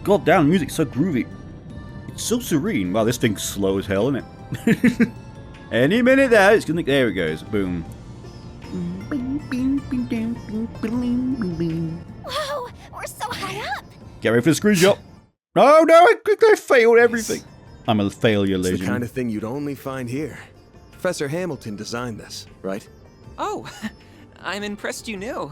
God damn, the music's so groovy. It's so serene. Wow, this thing's slow as hell, isn't it? Any minute there, it's gonna. There it goes. Boom. Whoa, we're so high up. Get ready for the screenshot. Oh no, I failed everything. I'm a failure, It's legend. the kind of thing you'd only find here. Professor Hamilton designed this, right? Oh, I'm impressed you knew.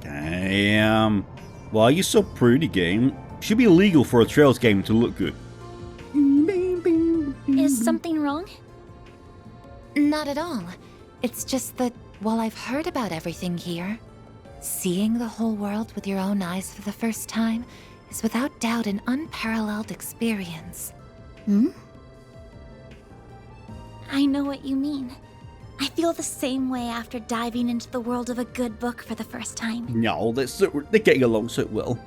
Damn. Why are you so pretty, game? Should be illegal for a Trails game to look good. Is something wrong? Not at all. It's just that while I've heard about everything here, seeing the whole world with your own eyes for the first time is without doubt an unparalleled experience. Hmm? I know what you mean. I feel the same way after diving into the world of a good book for the first time. No, they're getting along so well.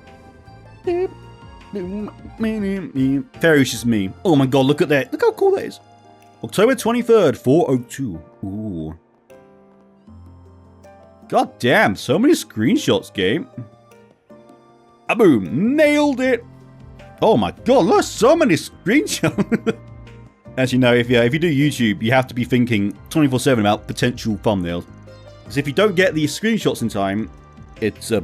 Fairy's just me. Oh my god, look at that. Look how cool that is. October 23rd, 402. Ooh. God damn, so many screenshots, game. Ah, boom, nailed it. Oh my god, look, so many screenshots. As you know, if you do YouTube, you have to be thinking 24/7 about potential thumbnails. Because if you don't get these screenshots in time, it's a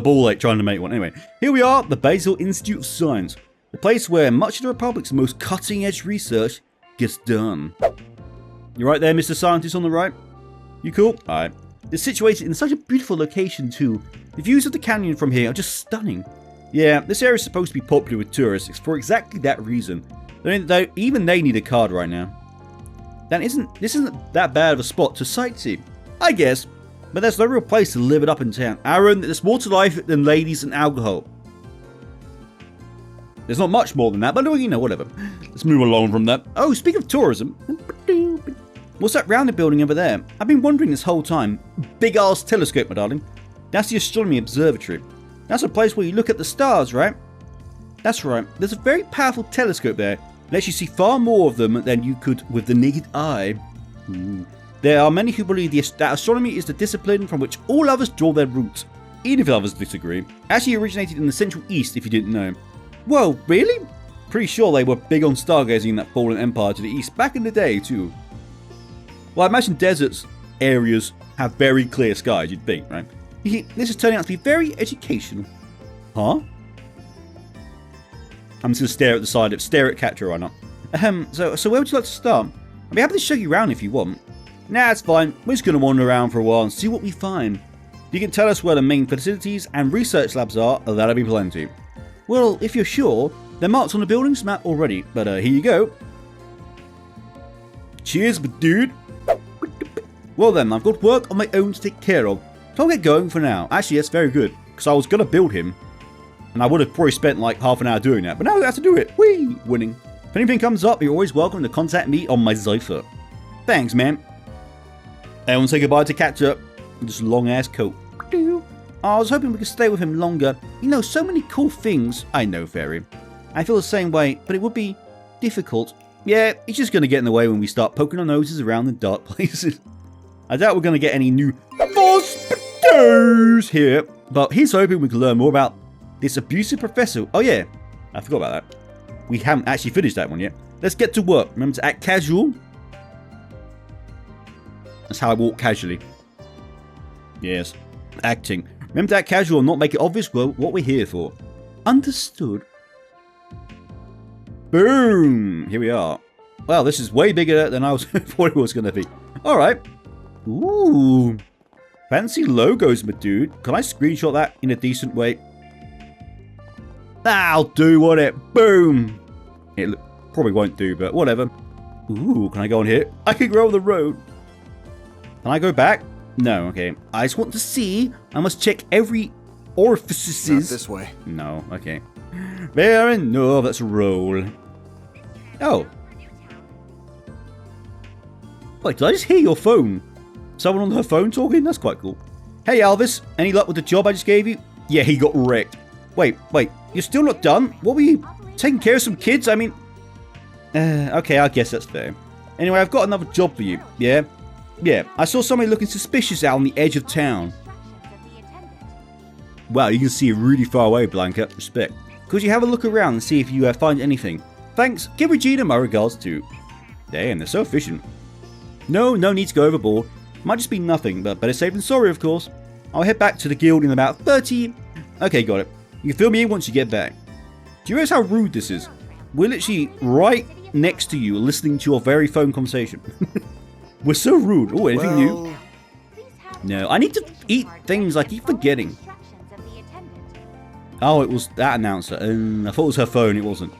ball ache trying to make one. Anyway, here we are, the Basel Institute of Science, the place where much of the Republic's most cutting-edge research gets done. You right there, Mr. Scientist on the right? You cool? Alright. It's situated in such a beautiful location too. The views of the canyon from here are just stunning. Yeah, this area is supposed to be popular with tourists for exactly that reason. Though even they need a card right now. This isn't that bad of a spot to sightsee, I guess. But there's no real place to live it up in town. Aaron, there's more to life than ladies and alcohol. There's not much more than that, but you know, whatever. Let's move along from that. Oh, speaking of tourism. What's that rounded building over there? I've been wondering this whole time. Big ass telescope, my darling. That's the astronomy observatory. That's a place where you look at the stars, right? That's right. There's a very powerful telescope there. It lets you see far more of them than you could with the naked eye. There are many who believe that astronomy is the discipline from which all others draw their roots, even if others disagree. Actually originated in the Central East, if you didn't know. Whoa, really? Pretty sure they were big on stargazing in that fallen empire to the east back in the day, too. Well, I imagine deserts areas have very clear skies, you'd think, right? This is turning out to be very educational. Huh? I'm just going to stare at Quatre right now. So where would you like to start? I'd be happy to show you around if you want. Nah, it's fine. We're just going to wander around for a while and see what we find. If you can tell us where the main facilities and research labs are, that'll be plenty. Well, if you're sure, they're marked on the building's map already, but here you go. Cheers, dude. Well then, I've got work on my own to take care of, so I'll get going for now. Actually, that's very good, because I was going to build him, and I would have probably spent like half an hour doing that, but now I have to do it. Whee! Winning. If anything comes up, you're always welcome to contact me on my Zypher. Thanks, man. Everyone say goodbye to Quatre with this long-ass coat. I was hoping we could stay with him longer. You know, so many cool things. I know, Fairy. I feel the same way, but it would be difficult. Yeah, it's just going to get in the way when we start poking our noses around in dark places. I doubt we're going to get any new Fospiters here, but he's hoping we can learn more about this abusive professor. Oh yeah, I forgot about that. We haven't actually finished that one yet. Let's get to work. Remember to act casual. That's how I walk casually. Yes, acting. Remember to act casual and not make it obvious what we're here for. Understood. Boom! Here we are. Well, this is way bigger than I thought it was going to be. Alright. Ooh. Fancy logos, my dude. Can I screenshot that in a decent way? That'll do, won't it? Boom! It probably won't do, but whatever. Ooh, can I go on here? I can go on the road. Can I go back? No, okay. I just want to see. I must check every orifices. Not this way. No, okay. Fair enough, let's roll. Oh. Wait, did I just hear your phone? Someone on her phone talking? That's quite cool. Hey Alvis, any luck with the job I just gave you? Yeah, he got wrecked. Wait, you're still not done? What were you, taking care of some kids? I mean... okay, I guess that's fair. Anyway, I've got another job for you. Yeah? Yeah. I saw somebody looking suspicious out on the edge of town. Wow, you can see really far away, Blanca. Respect. Could you have a look around and see if you find anything? Thanks. Give Regina my regards too. Damn, they're so efficient. No need to go overboard. Might just be nothing, but better safe than sorry, of course. I'll head back to the guild in about 30... Okay, got it. You can fill me in once you get back. Do you realize how rude this is? We're literally right next to you, listening to your very phone conversation. We're so rude. Oh, anything new? No, I need to eat things I keep forgetting. Oh, it was that announcer. I thought it was her phone, it wasn't.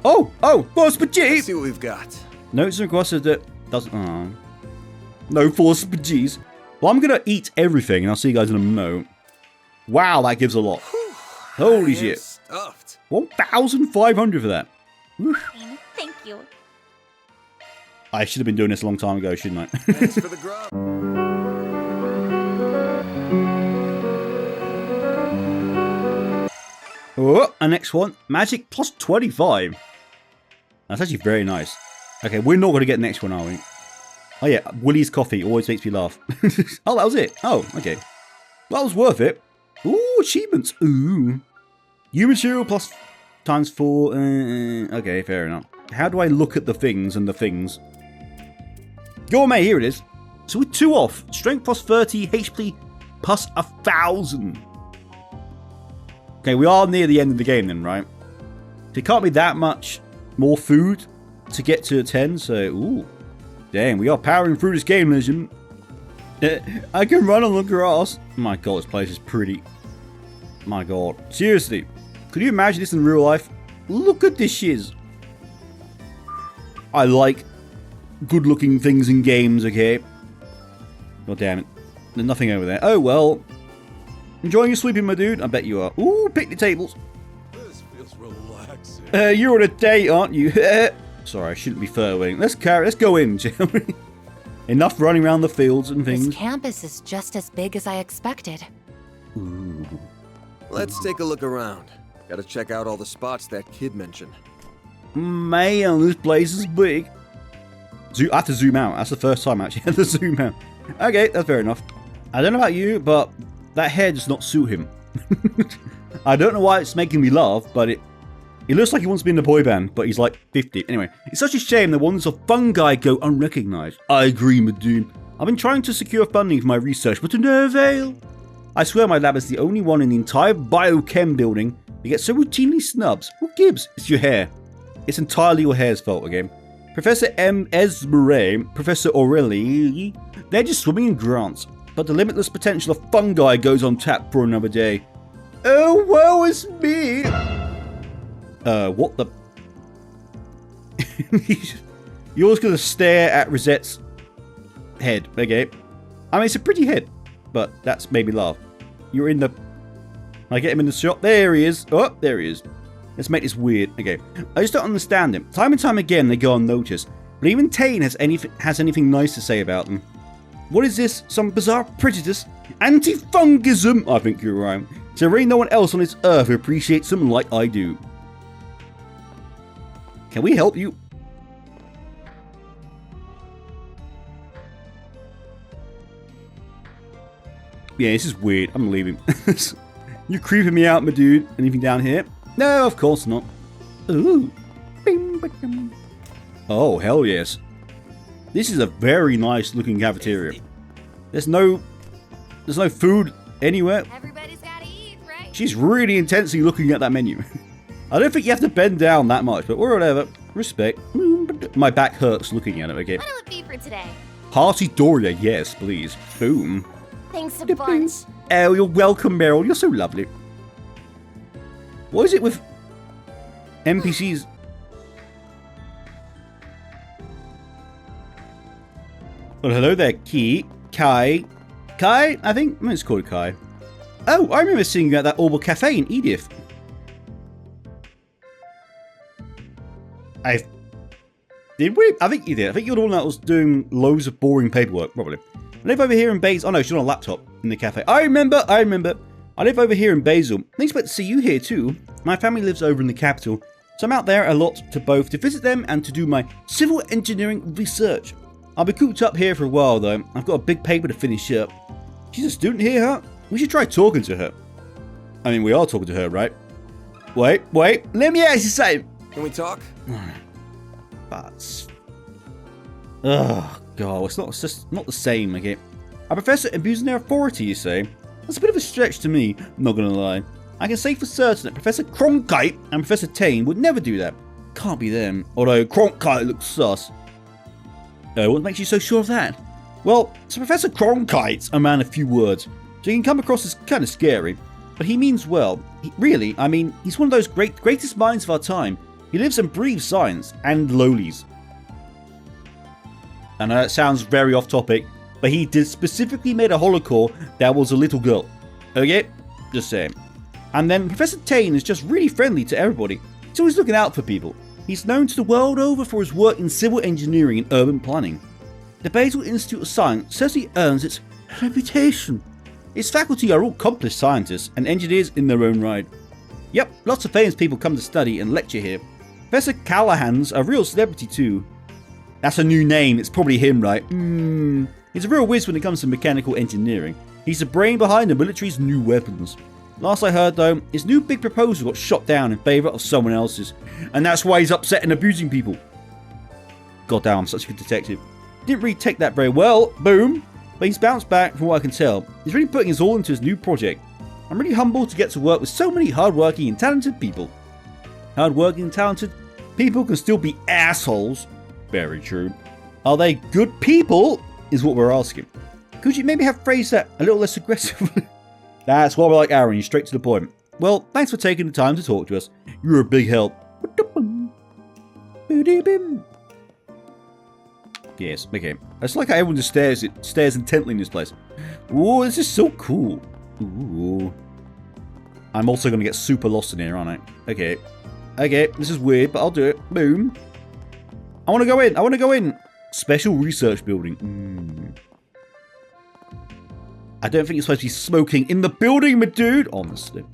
Oh, for spaghetti! Let's see what we've got. Notes across that doesn't... Oh. No, for spaghettis. Well, I'm going to eat everything, and I'll see you guys in a moment. Wow, that gives a lot. Holy shit. Stuffed. 1,500 for that. Whew. Thank you. I should have been doing this a long time ago, shouldn't I? Thanks for the grub. Oh, and next one, magic plus 25. That's actually very nice. Okay, we're not going to get the next one, are we? Oh yeah, Willie's coffee always makes me laugh. Oh, that was it. Oh, okay. That was worth it. Ooh, achievements. Ooh. U material plus times 4. Okay, fair enough. How do I look at the things and the things? Gourmet, here it is. So we're 2 off. Strength plus 30, HP plus 1,000. Okay, we are near the end of the game then, right? It can't be that much more food to get to 10, so... Ooh. Dang, we are powering through this game, legend. I can run on the grass. My god, this place is pretty. My god. Seriously. Could you imagine this in real life? Look at this shiz. I like good looking things in games, okay? God damn it. There's nothing over there. Oh well. Enjoying your sleeping, my dude? I bet you are. Ooh, picnic tables. This feels relaxing. You're on a date, aren't you? Sorry, I shouldn't be furthering. Let's go in, shall we? Enough running around the fields and things. This campus is just as big as I expected. Ooh. Let's take a look around. Gotta check out all the spots that kid mentioned. Man, this place is big. I have to zoom out. That's the first time I actually had to zoom out. Okay, that's fair enough. I don't know about you, but that hair does not suit him. I don't know why it's making me laugh, but it looks like he wants to be in the boy band, but he's like 50. Anyway, it's such a shame that wonders of fungi go unrecognized. I agree, Madoon. I've been trying to secure funding for my research, but to no avail. I swear my lab is the only one in the entire biochem building that gets so routinely snubs. Who gives? It's your hair. It's entirely your hair's fault again. Professor M. Esmere, Professor Aureli, they're just swimming in grants. But the limitless potential of fungi goes on tap for another day. Oh, woe is me! What the... You're just gonna stare at Rosette's head, okay? I mean, it's a pretty head, but that's made me laugh. You're in the... I get him in the shot. There he is. Oh, there he is. Let's make this weird. Okay. I just don't understand him. Time and time again, they go unnoticed. But even Tane has anything nice to say about them. What is this? Some bizarre prejudice? Anti-fungism? I think you're right. So there ain't no one else on this earth who appreciates them like I do. Can we help you? Yeah, this is weird. I'm leaving. You're creeping me out, my dude. Anything down here? No, of course not. Ooh. Oh, hell yes. This is a very nice looking cafeteria. There's no food anywhere. Everybody's gotta eat, right? She's really intensely looking at that menu. I don't think you have to bend down that much, but whatever. Respect. My back hurts looking at it, okay? What'll it be for today? Hearty Doria, yes, please. Boom. Thanks a bunch. Oh, you're welcome, Meryl. You're so lovely. What is it with NPCs? Well, hello there, Kai, I think? It's called Kai. Oh, I remember seeing you at that Orbital Cafe in Edith. Did we? I think you did. I think you're the one that was doing loads of boring paperwork, probably. I live over here in Basel. Oh no, she's on a laptop in the cafe. I remember. I live over here in Basel. I expect to see you here too. My family lives over in the capital, So I'm out there a lot to both to visit them and to do my civil engineering research. I'll be cooped up here for a while though. I've got a big paper to finish up. She's a student here, huh? We should try talking to her. I mean, we are talking to her, right? Wait, let me ask you something. Can we talk? But... oh, God, it's just not the same, okay? A professor abusing their authority, you say? That's a bit of a stretch to me, not gonna lie. I can say for certain that Professor Cronkite and Professor Tane would never do that. Can't be them, although Cronkite looks sus. What makes you so sure of that? Well, so Professor Cronkite's a man of few words, so he can come across as kind of scary. But he means well. Really, I mean, he's one of those greatest minds of our time. He lives and breathes science and lowlies. I know that sounds very off topic, but he did specifically made a holocore that was a little girl. Okay? Just saying. And then Professor Tane is just really friendly to everybody. He's always looking out for people. He's known to the world over for his work in civil engineering and urban planning. The Basel Institute of Science certainly earns its reputation. Its faculty are all accomplished scientists and engineers in their own right. Yep, lots of famous people come to study and lecture here. Professor Callahan's a real celebrity too. That's a new name, it's probably him, right? He's a real whiz when it comes to mechanical engineering. He's the brain behind the military's new weapons. Last I heard though, his new big proposal got shot down in favour of someone else's. And that's why he's upset and abusing people. God damn, I'm such a good detective. Didn't really take that very well, boom. But he's bounced back from what I can tell. He's really putting his all into his new project. I'm really humbled to get to work with so many hardworking and talented people. Hardworking and talented people can still be assholes. Very true. Are they good people? Is what we're asking. Could you maybe have phrased that a little less aggressively? That's why we like Aaron, you're straight to the point. Well, thanks for taking the time to talk to us. You're a big help. Yes, okay. It's like how everyone just stares intently in this place. Ooh, this is so cool. Ooh. I'm also going to get super lost in here, aren't I? Okay. Okay, this is weird, but I'll do it. Boom. I want to go in. Special research building. I don't think you're supposed to be smoking in the building, my dude. Honestly.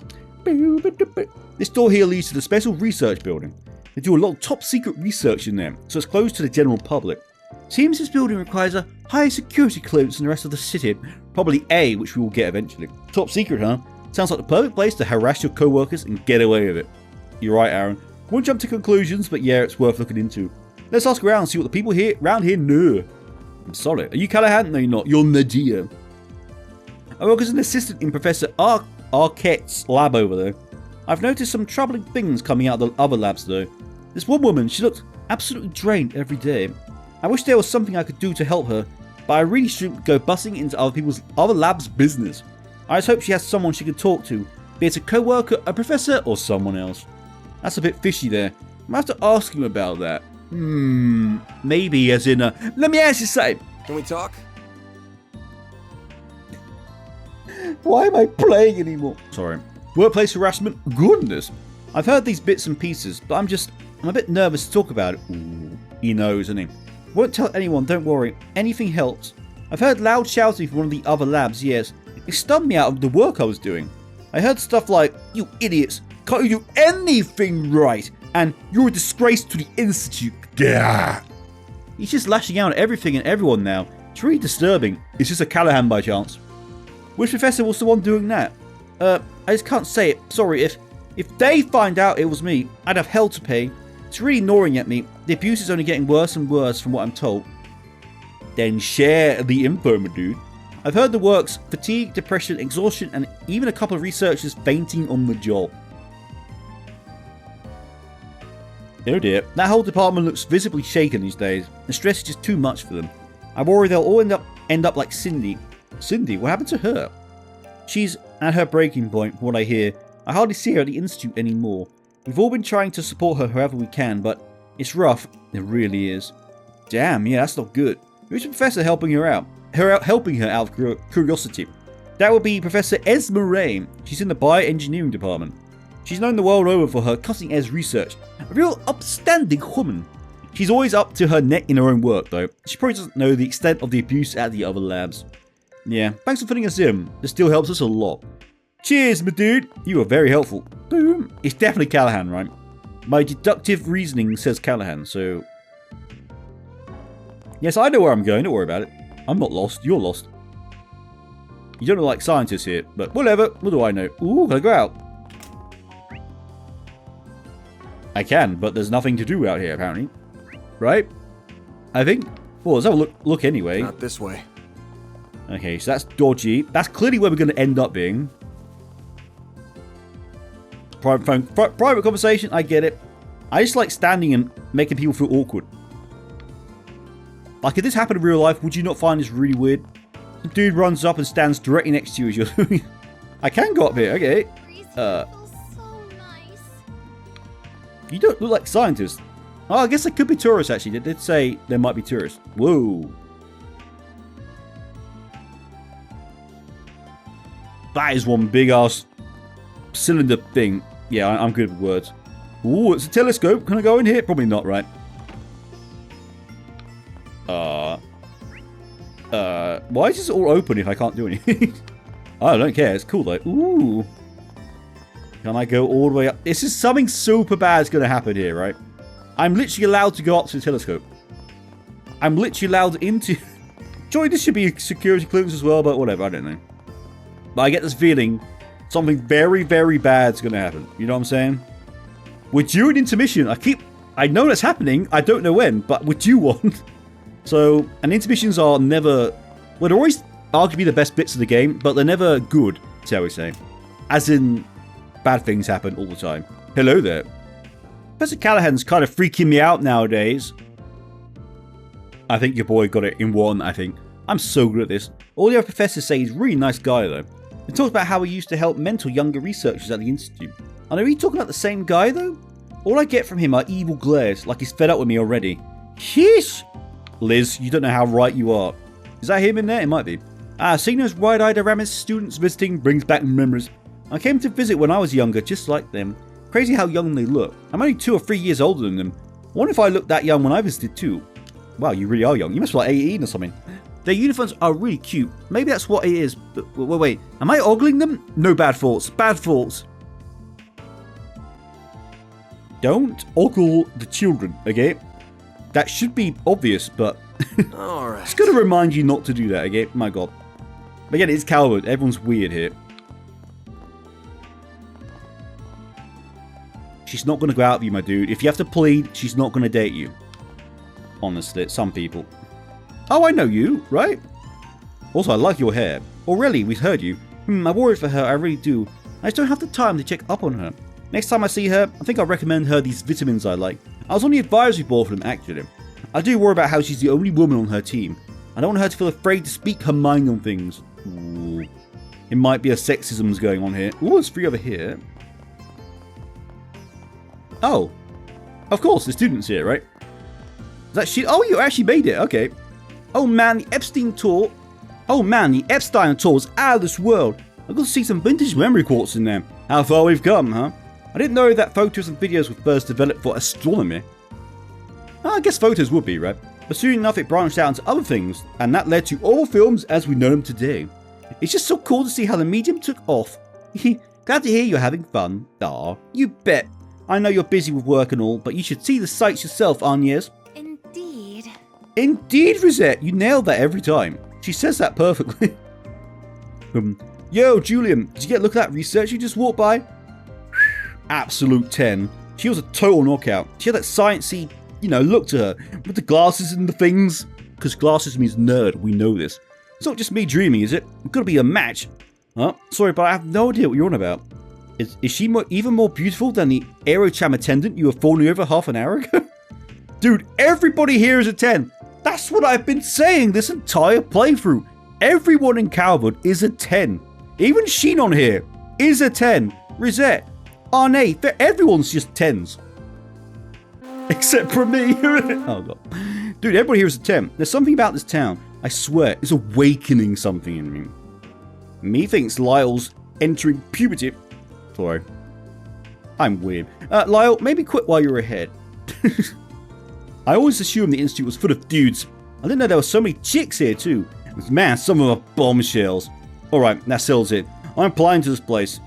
This door here leads to the special research building. They do a lot of top secret research in there, so it's closed to the general public. Seems this building requires a higher security clearance than the rest of the city. Probably A, which we will get eventually. Top secret, huh? Sounds like the perfect place to harass your co-workers and get away with it. You're right, Aaron. Won't jump to conclusions, but yeah, it's worth looking into. Let's ask around and see what the people around here know. I'm sorry. Are you Callahan? No, you're not. You're Nadia. I work as an assistant in Professor Arquette's lab over there. I've noticed some troubling things coming out of the other labs though. This one woman, she looked absolutely drained every day. I wish there was something I could do to help her, but I really shouldn't go busting into other labs' business. I just hope she has someone she can talk to, be it a co-worker, a professor, or someone else. That's a bit fishy there. I might have to ask him about that. Maybe as in let me ask you something. Can we talk? Why am I playing anymore? Sorry. Workplace harassment? Goodness. I've heard these bits and pieces, but I'm a bit nervous to talk about it. Ooh, he knows, isn't he? Won't tell anyone, don't worry. Anything helps. I've heard loud shouting from one of the other labs, yes. It stunned me out of the work I was doing. I heard stuff like, "You idiots, can't you do anything right? And you're a disgrace to the Institute." Gah. He's just lashing out at everything and everyone now. It's really disturbing. It's just a Callahan by chance. Which professor was the one doing that? I just can't say it. Sorry, if they find out it was me, I'd have hell to pay. It's really gnawing at me. The abuse is only getting worse and worse from what I'm told. Then share the info, my dude. I've heard the works: fatigue, depression, exhaustion, and even a couple of researchers fainting on the job. Oh dear, that whole department looks visibly shaken these days. The stress is just too much for them. I worry they'll all end up like Cindy. Cindy? What happened to her? She's at her breaking point, from what I hear. I hardly see her at the Institute anymore. We've all been trying to support her however we can, but it's rough. It really is. Damn, yeah, that's not good. Who's the professor helping her out? Helping her out of curiosity. That would be Professor Esmeralda. She's in the bioengineering department. She's known the world over for her cutting-edge research. A real upstanding woman. She's always up to her neck in her own work, though. She probably doesn't know the extent of the abuse at the other labs. Yeah, thanks for filling us in. This still helps us a lot. Cheers, my dude. You were very helpful. Boom. It's definitely Callahan, right? My deductive reasoning says Callahan, so... Yes, I know where I'm going. Don't worry about it. I'm not lost. You're lost. You don't look like scientists here, but whatever. What do I know? Ooh, can I go out? I can, but there's nothing to do out here, apparently. Right? I think. Well, let's have a look anyway. Not this way. Okay, so that's dodgy. That's clearly where we're going to end up being. Private conversation, I get it. I just like standing and making people feel awkward. Like, if this happened in real life, would you not find this really weird? The dude runs up and stands directly next to you as you're doing. I can go up here, okay. You don't look like scientists. Oh, I guess there could be tourists, actually. They did say there might be tourists. Whoa. That is one big-ass cylinder thing. Yeah, I'm good with words. Ooh, it's a telescope. Can I go in here? Probably not, right? Why is this all open if I can't do anything? I don't care. It's cool, though. Ooh. Can I go all the way up? This is something super bad is going to happen here, right? I'm literally allowed to go up to the telescope. I'm literally allowed into... Joy, this should be a security clearance as well, but whatever. I don't know. But I get this feeling something very, very bad is going to happen. You know what I'm saying? We're due an intermission. I know that's happening. I don't know when, but we're due one. So, and intermissions are never... Well, they're always arguably the best bits of the game, but they're never good, shall we say. As in, bad things happen all the time. Hello there. Professor Callahan's kind of freaking me out nowadays. I think your boy got it in one, I think. I'm so good at this. All the other professors say he's a really nice guy, though. He talks about how he used to help mentor younger researchers at the Institute. And are we talking about the same guy, though? All I get from him are evil glares, like he's fed up with me already. Sheesh! Liz, you don't know how right you are. Is that him in there? It might be. Seeing those wide-eyed Aramis students visiting brings back memories. I came to visit when I was younger, just like them. Crazy how young they look. I'm only 2 or 3 years older than them. I wonder if I looked that young when I visited too. Wow, you really are young. You must be like 18 or something. Their uniforms are really cute. Maybe that's what it is. But wait, am I ogling them? No bad thoughts. Bad thoughts. Don't ogle the children, okay? That should be obvious, but... Alright. It's going to remind you not to do that, okay? My god. But again, it's Calvert. Everyone's weird here. She's not going to go out with you, my dude. If you have to plead, she's not going to date you. Honestly, some people. Oh, I know you, right? Also, I like your hair. Aurelie, we've heard you. I worry for her, I really do. I just don't have the time to check up on her. Next time I see her, I think I'll recommend her these vitamins I like. I was on the advisory board for them, actually. I do worry about how she's the only woman on her team. I don't want her to feel afraid to speak her mind on things. Ooh. It might be a sexism's going on here. Ooh, there's 3 over here. Oh. Of course, the student's here, right? Is that she? Oh, you actually made it. Okay. Oh man, the Epstein tour. Oh man, the Epstein tour is out of this world. I've got to see some vintage memory quartz in there. How far we've come, huh? I didn't know that photos and videos were first developed for astronomy. I guess photos would be, right? But soon enough it branched out into other things, and that led to all films as we know them today. It's just so cool to see how the medium took off. Glad to hear you're having fun. Aw, you bet. I know you're busy with work and all, but you should see the sights yourself, Agnes. Indeed. Indeed, Rosette. You nailed that every time. She says that perfectly. Yo, Julian, did you get a look at that research you just walked by? Absolute 10. She was a total knockout. She had that sciencey, look to her. With the glasses and the things. Because glasses means nerd, we know this. It's not just me dreaming, is it? It's gotta be a match. Huh? Sorry, but I have no idea what you're on about. Is she even more beautiful than the Aerotram attendant you were fawning over half an hour ago? Dude, everybody here is a 10. That's what I've been saying this entire playthrough. Everyone in Calvard is a 10. Even Sheen on here is a 10. Rosette, Arne, everyone's just 10s. Except for me. Oh god. Dude, everybody here is a 10. There's something about this town, I swear, it's awakening something in me. Methinks Lyle's entering puberty. Sorry. I'm weird. Lyle, maybe quit while you're ahead. I always assumed the Institute was full of dudes. I didn't know there were so many chicks here too. Man, some of them are bombshells. Alright, that settles it. I'm applying to this place.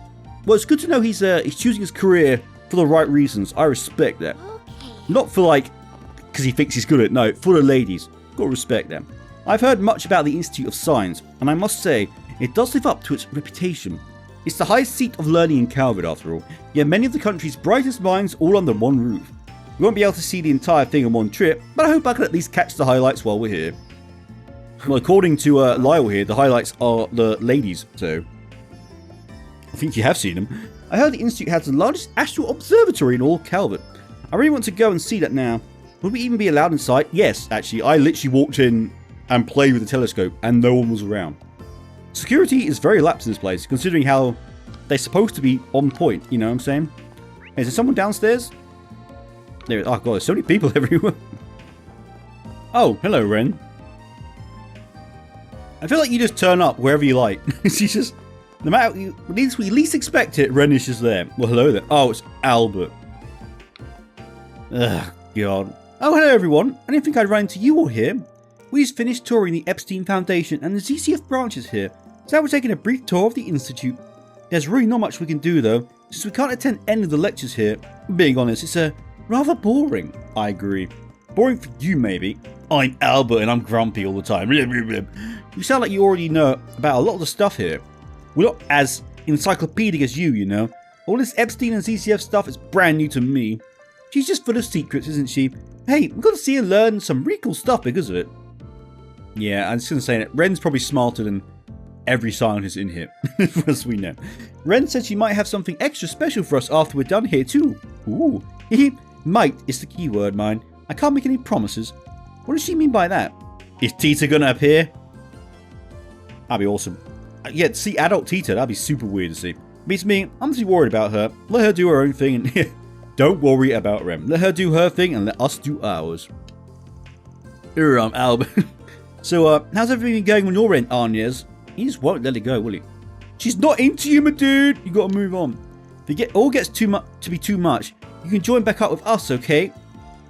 Well, it's good to know he's choosing his career for the right reasons. I respect that. Okay. Not for like, because he thinks he's good at it. No, for the ladies. Gotta respect them. I've heard much about the Institute of Science, and I must say, it does live up to its reputation. It's the highest seat of learning in Calvard, after all. Yet many of the country's brightest minds all under one roof. We won't be able to see the entire thing in one trip, but I hope I can at least catch the highlights while we're here. Well, according to Lyle here, the highlights are the ladies, so I think you have seen them. I heard the Institute has the largest astral observatory in all Calvert. I really want to go and see that now. Would we even be allowed inside? Yes, actually. I literally walked in and played with the telescope, and no one was around. Security is very lax in this place, considering how they're supposed to be on point, you know what I'm saying? Is there someone downstairs? There. Oh god, there's so many people everywhere. Oh, hello, Ren. I feel like you just turn up wherever you like. She's just, no matter, we least expect it, Ren is just there. Well, hello there. Oh, it's Albert. Ugh, god. Oh, hello everyone. I didn't think I'd run into you all here. We just finished touring the Epstein Foundation and the ZCF branches here, so we're taking a brief tour of the Institute. There's really not much we can do though, since we can't attend any of the lectures here. Being honest, it's rather boring. I agree. Boring for you maybe. I'm Albert and I'm grumpy all the time. You sound like you already know about a lot of the stuff here. We're not as encyclopedic as you know. All this Epstein and ZCF stuff is brand new to me. She's just full of secrets, isn't she? Hey, we've got to see and learn some really cool stuff because of it. Yeah, I'm just going to say that Ren's probably smarter than every scientist in here, as we know. Ren said she might have something extra special for us after we're done here too. Ooh, might is the key word, mine. I can't make any promises. What does she mean by that? Is Tita going to appear? That'd be awesome. Yeah, to see adult Tita, that'd be super weird to see. Beats me, I'm too worried about her. Let her do her own thing and don't worry about Rem. Let her do her thing and let us do ours. I'm Albert. So, how's everything been going on your end, Arnies? He just won't let it go, will he? She's not into you, my dude. You gotta move on. If it all gets too much to be too much, you can join back up with us, okay?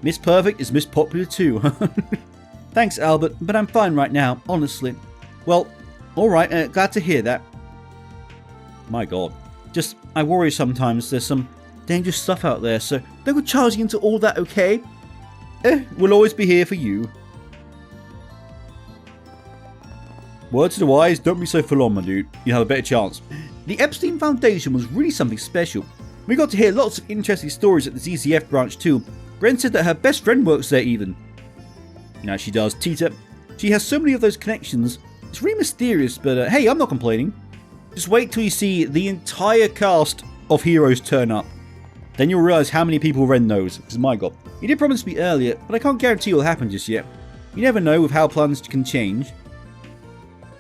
Miss Perfect is Miss Popular too. Thanks, Albert, but I'm fine right now, honestly. Well, alright, glad to hear that. My god. Just, I worry sometimes there's some dangerous stuff out there, so don't go charging into all that, okay? We'll always be here for you. Word to the wise, don't be so full on, my dude. You have a better chance. The Epstein Foundation was really something special. We got to hear lots of interesting stories at the ZCF branch too. Bren said that her best friend works there even. Now she does, Tita. She has so many of those connections. It's really mysterious, but hey, I'm not complaining. Just wait till you see the entire cast of heroes turn up. Then you'll realise how many people Ren knows, because my god. He did promise me earlier, but I can't guarantee it'll happen just yet. You never know with how plans can change.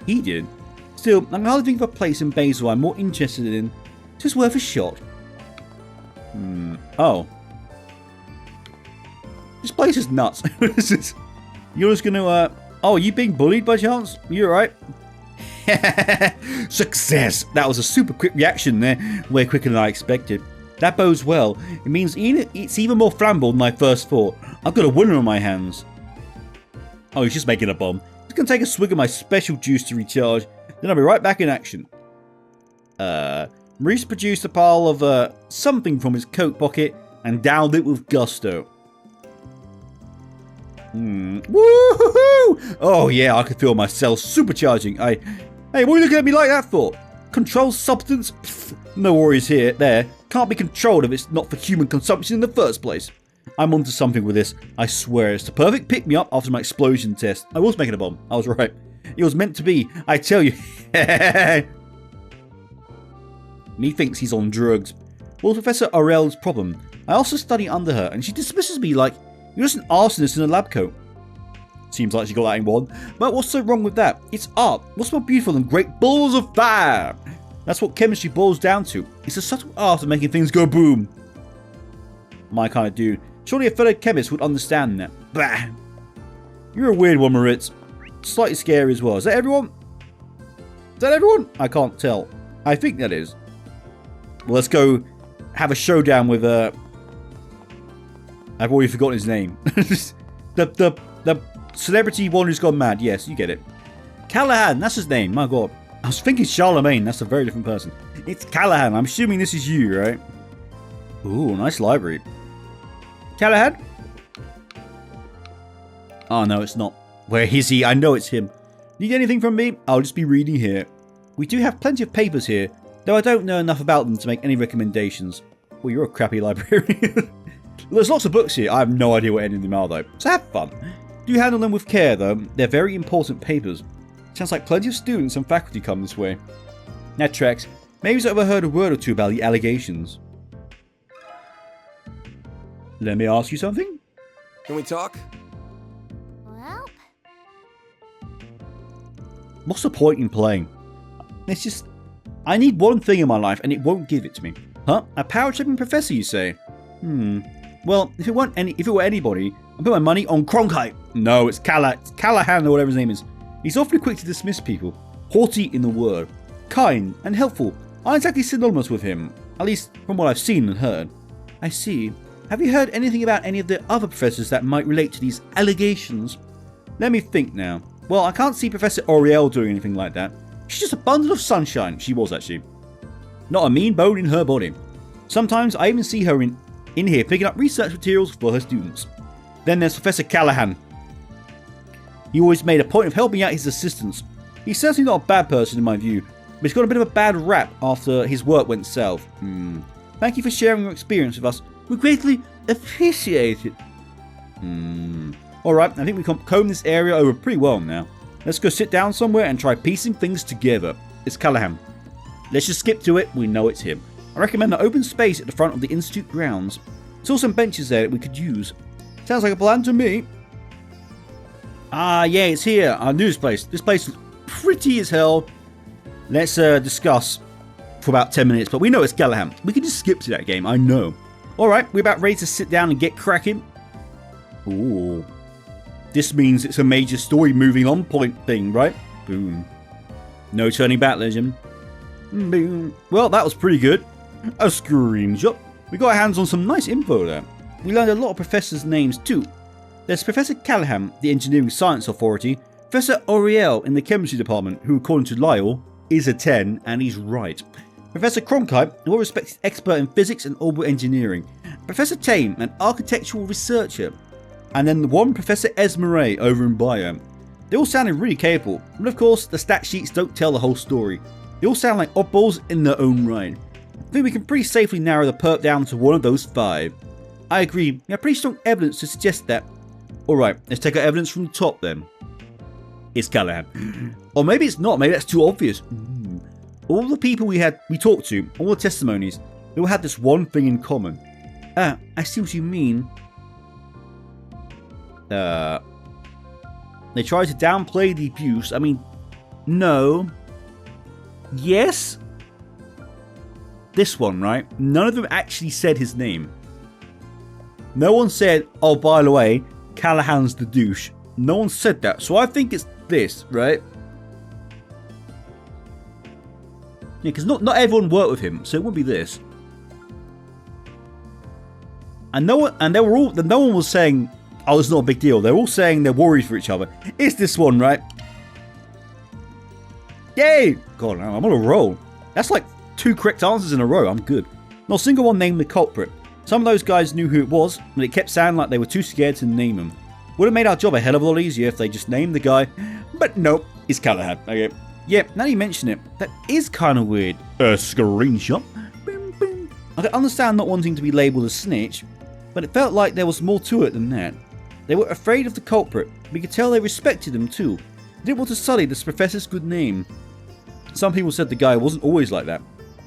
He did. Still, I can hardly think of a place in Basel I'm more interested in. Just worth a shot. Oh. This place is nuts. You're just gonna, oh, are you being bullied by chance? You alright? Success! That was a super quick reaction there. Way quicker than I expected. That bodes well. It means it's even more flammable than I first thought. I've got a winner on my hands. Oh, he's just making a bomb. Just gonna take a swig of my special juice to recharge. Then I'll be right back in action. Maurice produced a pile of something from his coat pocket and downed it with gusto. Woohoo! Oh yeah, I could feel myself supercharging. Hey, what are you looking at me like that for? Controlled substance? Pfft, no worries here. There. Can't be controlled if it's not for human consumption in the first place. I'm onto something with this. I swear, it's the perfect pick-me-up after my explosion test. I was making a bomb. I was right. It was meant to be. I tell you. Me thinks he's on drugs. Well, Professor Aurel's problem. I also study under her, and she dismisses me like, you're just an arsonist in a lab coat. Seems like she got that in one. But what's so wrong with that? It's art. What's more beautiful than great balls of fire? That's what chemistry boils down to. It's a subtle art of making things go boom. My kind of dude. Surely a fellow chemist would understand that. Bah. You're a weird one, Moritz. Slightly scary as well. Is that everyone? Is that everyone? I can't tell. I think that is. Well, let's go have a showdown with I've already forgotten his name. the celebrity one who's gone mad. Yes, you get it. Callahan, that's his name. My god. I was thinking Charlemagne. That's a very different person. It's Callahan. I'm assuming this is you, right? Ooh, nice library. Callahan? Oh, no, it's not. Where is he? I know it's him. Need anything from me? I'll just be reading here. We do have plenty of papers here, though I don't know enough about them to make any recommendations. Well, you're a crappy librarian. There's lots of books here. I have no idea what any of them are, though. So have fun. Do handle them with care, though. They're very important papers. Sounds like plenty of students and faculty come this way. That tracks. Maybe he's overheard a word or two about the allegations. Let me ask you something? Can we talk? Well, What's the point in playing? It's just... I need one thing in my life and it won't give it to me. Huh? A power-tripping professor, you say? Well, if it were anybody, I'd put my money on Cronkite. No, it's Callahan or whatever his name is. He's awfully quick to dismiss people. Haughty in the word. Kind and helpful. Aren't exactly synonymous with him. At least from what I've seen and heard. I see. Have you heard anything about any of the other professors that might relate to these allegations? Let me think now. Well, I can't see Professor Oriel doing anything like that. She's just a bundle of sunshine. She was, actually. Not a mean bone in her body. Sometimes I even see her in here picking up research materials for her students. Then there's Professor Callahan. He always made a point of helping out his assistants. He's certainly not a bad person in my view, but he's got a bit of a bad rap after his work went south. Thank you for sharing your experience with us. We greatly appreciate it. Alright, I think we can comb this area over pretty well now. Let's go sit down somewhere and try piecing things together. It's Callahan. Let's just skip to it, we know it's him. I recommend an open space at the front of the Institute grounds. Saw some benches there that we could use. Sounds like a plan to me. Ah, yeah, it's here. I knew this place. This place is pretty as hell. Let's discuss for about 10 minutes, but we know it's Callahan. We can just skip to that game, I know. Alright, we're about ready to sit down and get cracking. Ooh. This means it's a major story moving on point thing, right? Boom. No turning back, legend. Boom. Well, that was pretty good. A screenshot. We got our hands on some nice info there. We learned a lot of professors' names too. There's Professor Callahan, the Engineering Science Authority, Professor Oriel in the Chemistry Department, who according to Lyle, is a 10, and he's right. Professor Cronkite, a well-respected expert in physics and orbital engineering. Professor Tame, an architectural researcher. And then one Professor Esmeré over in Bio. They all sounded really capable, but of course the stat sheets don't tell the whole story. They all sound like oddballs in their own right. I think we can pretty safely narrow the perp down to one of those 5. I agree, we have pretty strong evidence to suggest that. Alright, let's take our evidence from the top then. It's Callahan. Or maybe it's not, maybe that's too obvious. All the people we talked to, all the testimonies, they all had this one thing in common. Ah, I see what you mean. They tried to downplay the abuse. I mean, no. Yes? This one, right? None of them actually said his name. No one said, oh, by the way, Callahan's the douche. No one said that. So I think it's this, right? Yeah, because not everyone worked with him, so it wouldn't be this. And no one was saying, oh, it's not a big deal. They're all saying they're worried for each other. It's this one, right? Yay! God, I'm on a roll. That's like 2 correct answers in a row. I'm good. Not a single one named the culprit. Some of those guys knew who it was, but it kept sounding like they were too scared to name him. Would have made our job a hell of a lot easier if they just named the guy. But nope, it's Callahan. Okay. Yeah, now you mention it, that is kind of weird. A screenshot. Boom, boom. I can understand not wanting to be labelled a snitch, but it felt like there was more to it than that. They were afraid of the culprit. We could tell they respected him too. They didn't want to sully this professor's good name. Some people said the guy wasn't always like that.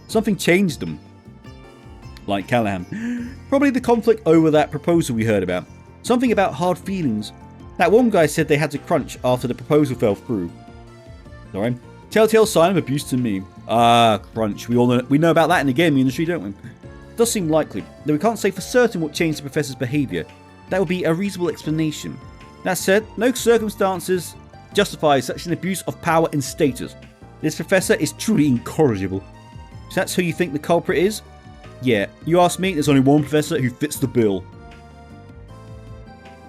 Something changed them. Like Callahan. Probably the conflict over that proposal we heard about. Something about hard feelings. That one guy said they had to crunch after the proposal fell through. Sorry. Telltale sign of abuse to me. Ah, crunch. We know about that in the gaming industry, don't we? It does seem likely, though we can't say for certain what changed the professor's behaviour. That would be a reasonable explanation. That said, no circumstances justify such an abuse of power and status. This professor is truly incorrigible. So that's who you think the culprit is? Yeah, you ask me, there's only one professor who fits the bill.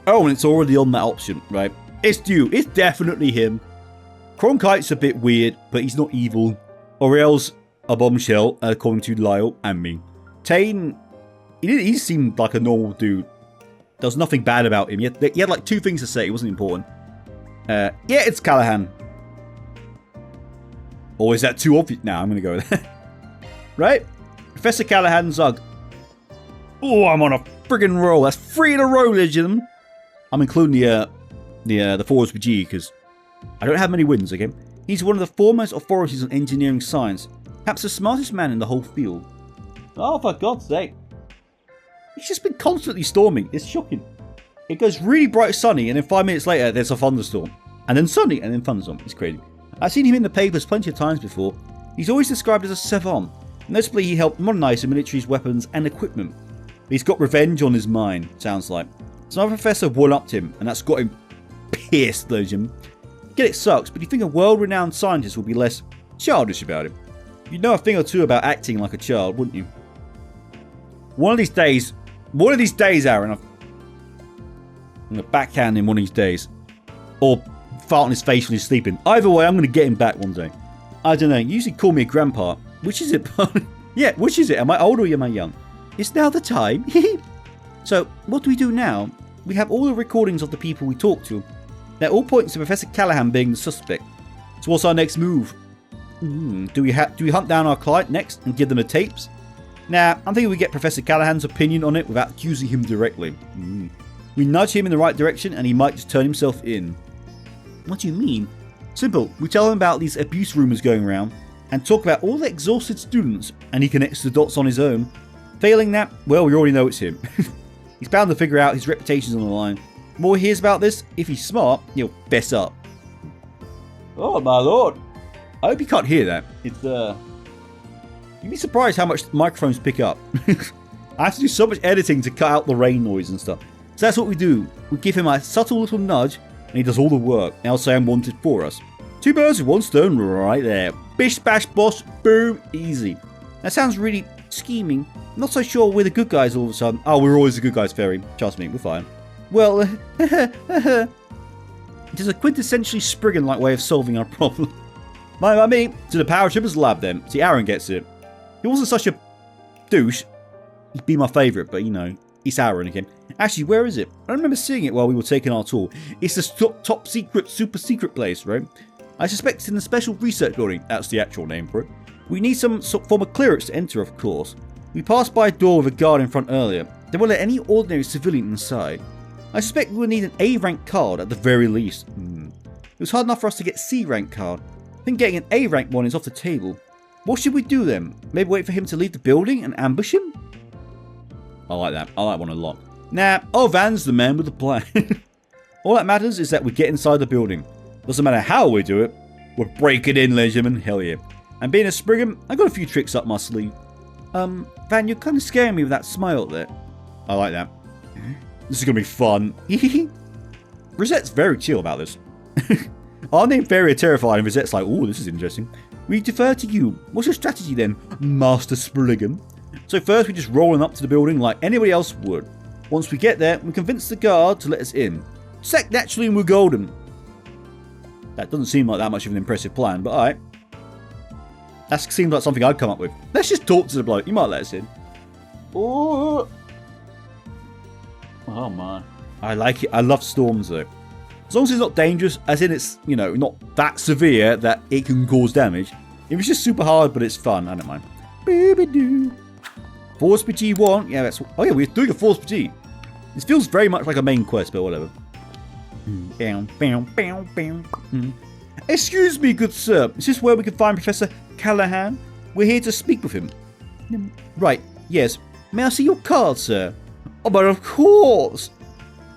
Oh, and it's already on that option, right? It's due. It's definitely him. Cronkite's a bit weird, but he's not evil. Oriel's a bombshell, according to Lyle and me. Tane, he seemed like a normal dude. There was nothing bad about him. He had like 2 things to say. It wasn't important. Yeah, it's Callahan. Or is that too obvious? No, I'm going to go with that. Right? Professor Callahan Zug. Oh, I'm on a friggin' roll. That's 3 in a row, ladies and gentlemen. I'm including the Forwards for G because I don't have many wins, okay? He's one of the foremost authorities on engineering science. Perhaps the smartest man in the whole field. Oh, for God's sake. It's just been constantly storming. It's shocking. It goes really bright sunny, and then 5 minutes later, there's a thunderstorm. And then sunny, and then thunderstorm. It's crazy. I've seen him in the papers plenty of times before. He's always described as a savant. Notably, he helped modernize the military's weapons and equipment. He's got revenge on his mind, sounds like. So another professor one-upped him, and that's got him pissed, though, Jim. Get it sucks, but you think a world-renowned scientist will be less childish about it. You'd know a thing or two about acting like a child, wouldn't you? One of these days, Aaron, I'm going to backhand him one of these days. Or fart on his face when he's sleeping. Either way, I'm going to get him back one day. I don't know, you usually call me a grandpa. Which is it? Yeah, which is it? Am I old or am I young? It's now the time. So, what do we do now? We have all the recordings of the people we talked to. They're all pointing to Professor Callahan being the suspect. So what's our next move? Do we hunt down our client next and give them the tapes? Nah, I'm thinking we get Professor Callahan's opinion on it without accusing him directly. We nudge him in the right direction and he might just turn himself in. What do you mean? Simple. We tell him about these abuse rumours going around and talk about all the exhausted students and he connects the dots on his own. Failing that, well, we already know it's him. He's bound to figure out his reputation's on the line. The more he hears about this, if he's smart, he'll fess up. Oh my lord. I hope you can't hear that. It's you'd be surprised how much microphones pick up. I have to do so much editing to cut out the rain noise and stuff. So that's what we do. We give him a subtle little nudge and he does all the work. And he'll say I'm wanted for us. 2 birds with 1 stone right there. Bish bash bosh, boom, easy. That sounds really scheming. I'm not so sure we're the good guys all of a sudden. Oh, we're always the good guys, Fairy. Trust me, we're fine. Well, it is a quintessentially Spriggan-like way of solving our problem. By me, to the Paratroopers lab then. See, Aaron gets it. He wasn't such a douche. He'd be my favourite, but you know, it's Aaron again. Actually, where is it? I remember seeing it while we were taking our tour. It's the top secret, super secret place, right? I suspect it's in the special research building. That's the actual name for it. We need some form of clearance to enter, of course. We passed by a door with a guard in front earlier. They won't let any ordinary civilian inside. I suspect we will need an A-rank card at the very least. It was hard enough for us to get C-rank card. I think getting an A-rank one is off the table. What should we do then? Maybe wait for him to leave the building and ambush him? I like that. I like one a lot. Nah, our van's the man with the plan. All that matters is that we get inside the building. Doesn't matter how we do it. We're breaking in, ladies and gentlemen. Hell yeah. And being a Spriggan, I got a few tricks up my sleeve. Van, you're kind of scaring me with that smile there. I like that. This is going to be fun. Rosette's very chill about this. Our name Fairy are terrified and Rosette's like, ooh, this is interesting. We defer to you. What's your strategy then, Master Spriggan? So first we just roll on up to the building like anybody else would. Once we get there, we convince the guard to let us in. Sec naturally and we're golden. That doesn't seem like that much of an impressive plan, but alright. That seems like something I'd come up with. Let's just talk to the bloke. He might let us in. Oh man. I like it. I love storms though. As long as it's not dangerous, as in it's, you know, not that severe that it can cause damage. If it's just super hard, but it's fun, I don't mind. Baby-doo. Force for G1. Yeah, that's... Oh yeah, we're doing a Force for G. This feels very much like a main quest, but whatever. Excuse me, good sir. Is this where we can find Professor Callahan? We're here to speak with him. Right, yes. May I see your card, sir? Oh, but of course.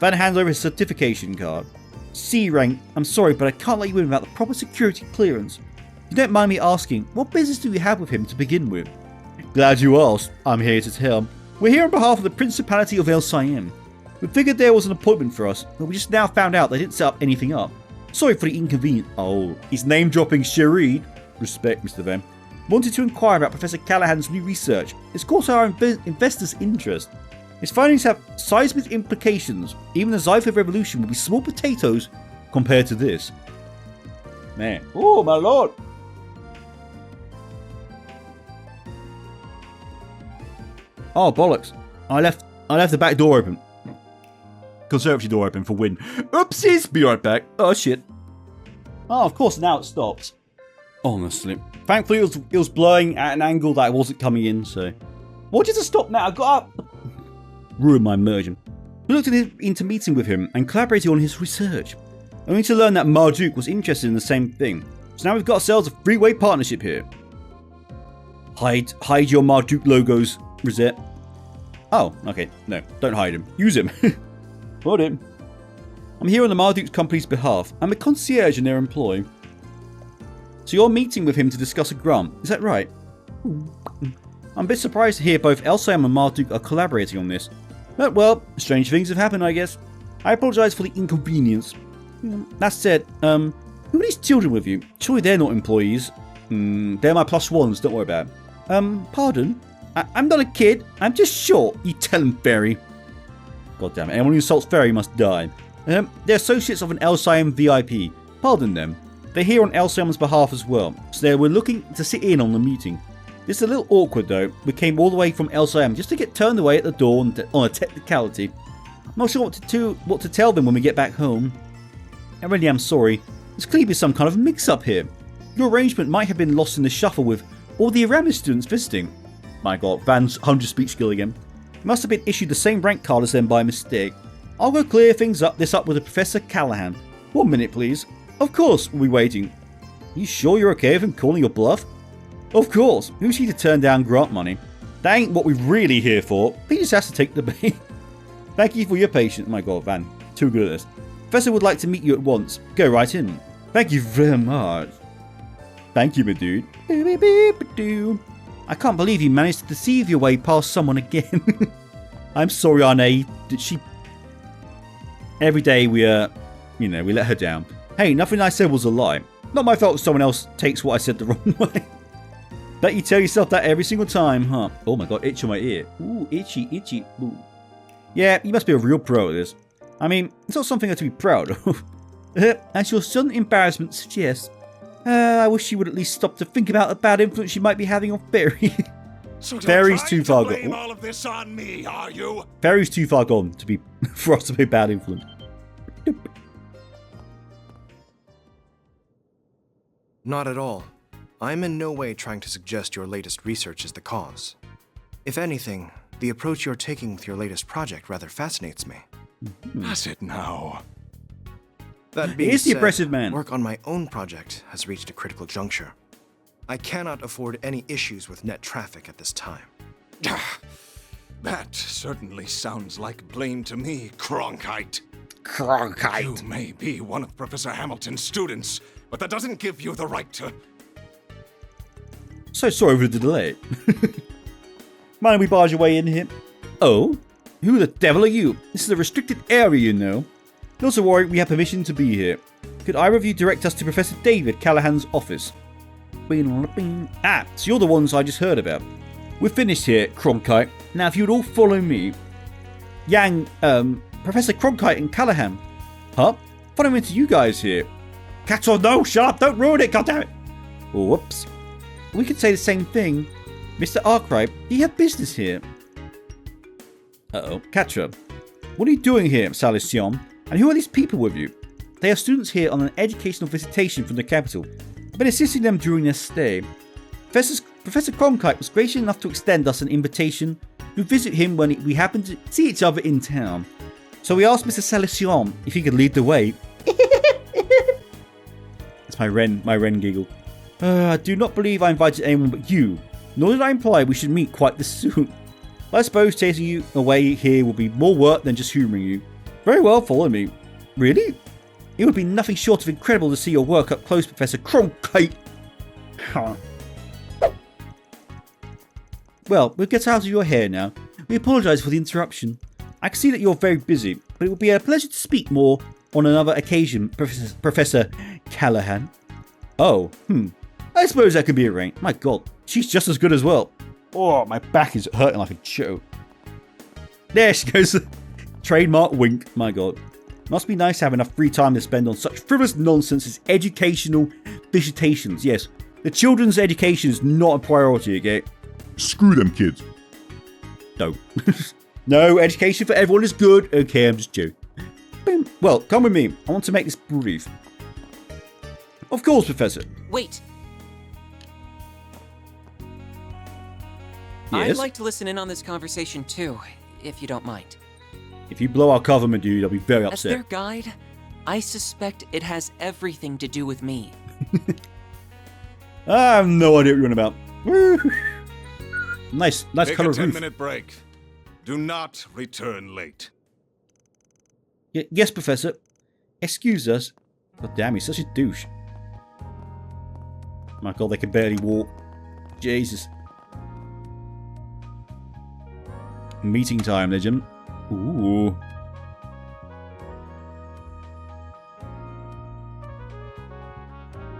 Van hands over his certification card. C rank. I'm sorry, but I can't let you in without the proper security clearance. You don't mind me asking, what business do we have with him to begin with? Glad you asked. I'm here to tell. We're here on behalf of the Principality of El Siam. We figured there was an appointment for us, but we just now found out they didn't set up anything up. Sorry for the inconvenience. Oh, he's name dropping Sharid. Respect, Mr. Van. Wanted to inquire about Professor Callahan's new research. It's caught our investors' interest. His findings have seismic implications. Even the Zypher revolution will be small potatoes compared to this. Man. Oh, my lord. Oh, bollocks. I left the back door open. Conservatory door open for Win. Oopsies! Be right back. Oh, shit. Oh, of course, now it stops. Honestly. Thankfully, it was blowing at an angle that I wasn't coming in, so... What did it stop now? I got up. Ruined my immersion. We looked into meeting with him and collaborating on his research. Only to learn that Marduk was interested in the same thing. So now we've got ourselves a three-way partnership here. Hide your Marduk logos, Rosette. Oh, okay. No, don't hide him. Use him. Hold him. I'm here on the Marduk company's behalf. I'm a concierge in their employ. So you're meeting with him to discuss a grant, is that right? I'm a bit surprised to hear both Elsiam and Marduk are collaborating on this. But well, strange things have happened, I guess. I apologise for the inconvenience. That said, who are these children with you? Surely they're not employees. They're my plus ones, don't worry about it. Pardon? I'm not a kid, I'm just short, you tell him, Fairy. God damn it, anyone who insults Fairy must die. They're associates of an Elsiam VIP. Pardon them. They're here on Elsiam's behalf as well, so they were looking to sit in on the meeting. This is a little awkward though. We came all the way from Elsiam just to get turned away at the door on a technicality. I'm not sure what to tell them when we get back home. I really am sorry. There's clearly some kind of mix-up here. Your arrangement might have been lost in the shuffle with all the Aramis students visiting. My god, Van's 100 speech skill again. He must have been issued the same rank card as them by mistake. I'll go clear things up with Professor Callahan. 1 minute, please. Of course, we'll be waiting. You sure you're okay with him calling your bluff? Of course. Who's he to turn down grant money? That ain't what we're really here for. He just has to take the bait. Thank you for your patience. My god, Van. Too good at this. Professor would like to meet you at once. Go right in. Thank you very much. Thank you, my dude. I can't believe you managed to deceive your way past someone again. I'm sorry, Arne. Did she... Every day we let her down. Hey, nothing I said was a lie. Not my fault if someone else takes what I said the wrong way. Bet you tell yourself that every single time, huh? Oh my god, itch on my ear. Ooh, itchy, itchy. Ooh. Yeah, you must be a real pro at this. I mean, it's not something to be proud of. As your sudden embarrassment suggests, I wish you would at least stop to think about the bad influence you might be having on Fairy. So Fairy's too far gone. blame all of this on me, are you? Fairy's too far gone to be for us to be bad influence. Not at all. I'm in no way trying to suggest your latest research is the cause. If anything, the approach you're taking with your latest project rather fascinates me. Does it now? That being Here's the said, oppressive man. work on my own project has reached a critical juncture. I cannot afford any issues with net traffic at this time. That certainly sounds like blame to me, Cronkite. You may be one of Professor Hamilton's students, but that doesn't give you the right to... So sorry for the delay. Mind we barge your way in here? Oh? Who the devil are you? This is a restricted area, you know. Not to worry, we have permission to be here. Could either of you direct us to Professor David Callahan's office? Ah, so you're the ones I just heard about. We're finished here, Cronkite. Now if you'd all follow me. Professor Cronkite and Callahan. Huh? Following into you guys here. Quatre, no, shut up, don't ruin it, goddammit. Whoops. We could say the same thing. Mr. Arkride, do you have business here? Uh-oh. Quatre, what are you doing here, Salicion? And who are these people with you? They are students here on an educational visitation from the capital. I've been assisting them during their stay. Professor Cronkite was gracious enough to extend us an invitation to visit him when we happened to see each other in town. So we asked Mr. Salicion if he could lead the way. That's my Ren giggle. I do not believe I invited anyone but you, nor did I imply we should meet quite this soon. But I suppose chasing you away here will be more work than just humouring you. Very well, follow me. Really? It would be nothing short of incredible to see your work up close, Professor Cronkite. Well, we'll get out of your hair now. We apologise for the interruption. I can see that you're very busy, but it would be a pleasure to speak more on another occasion, Professor Callahan. Oh, I suppose that could be arranged. My god, she's just as good as well. Oh, my back is hurting like a joke. There she goes. Trademark wink. My god. Must be nice to have enough free time to spend on such frivolous nonsense as educational visitations. Yes, the children's education is not a priority, okay? Screw them kids. No. No, education for everyone is good. Okay, I'm just joking. Well, come with me. I want to make this brief. Of course, Professor. Wait. Yes? I'd like to listen in on this conversation too, if you don't mind. If you blow our cover, my dude, I'll be very As upset. their guide, I suspect it has everything to do with me. I have no idea what you're on about. Woo. Nice Take colour a of roof. 10-minute break. Do not return late. Yes, Professor. Excuse us. God damn, he's such a douche. My God, they can barely walk. Jesus. Meeting time, legend. Ooh.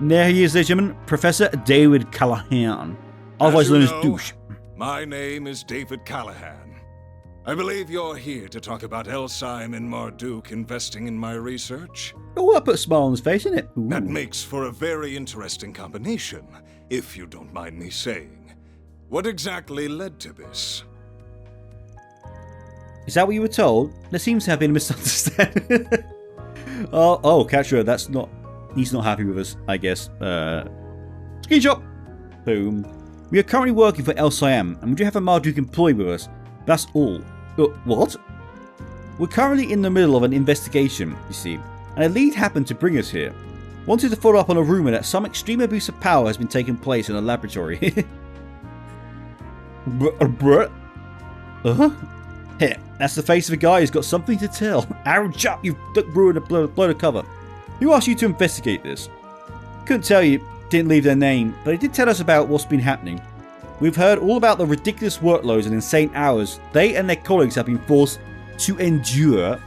There he is, ladies and gentlemen. Professor David Callahan. Otherwise known as Douche. My name is David Callahan. I believe you're here to talk about Elsyme and Marduk investing in my research. Oh, I put a smile on his face, innit? Ooh. That makes for a very interesting combination, if you don't mind me saying. What exactly led to this? Is that what you were told? There seems to have been a misunderstanding. oh, Quatre, that's not... He's not happy with us, I guess. Screenshot! Boom. We are currently working for Elsyme, and we do have a Marduk employee with us. That's all. What? We're currently in the middle of an investigation, you see, and a lead happened to bring us here. Wanted to follow up on a rumour that some extreme abuse of power has been taking place in a laboratory. Here, that's the face of a guy who's got something to tell. Ouch up, you've ruined a blow to cover. Who asked you to investigate this? Couldn't tell you, didn't leave their name, but it did tell us about what's been happening. We've heard all about the ridiculous workloads and insane hours they and their colleagues have been forced to endure.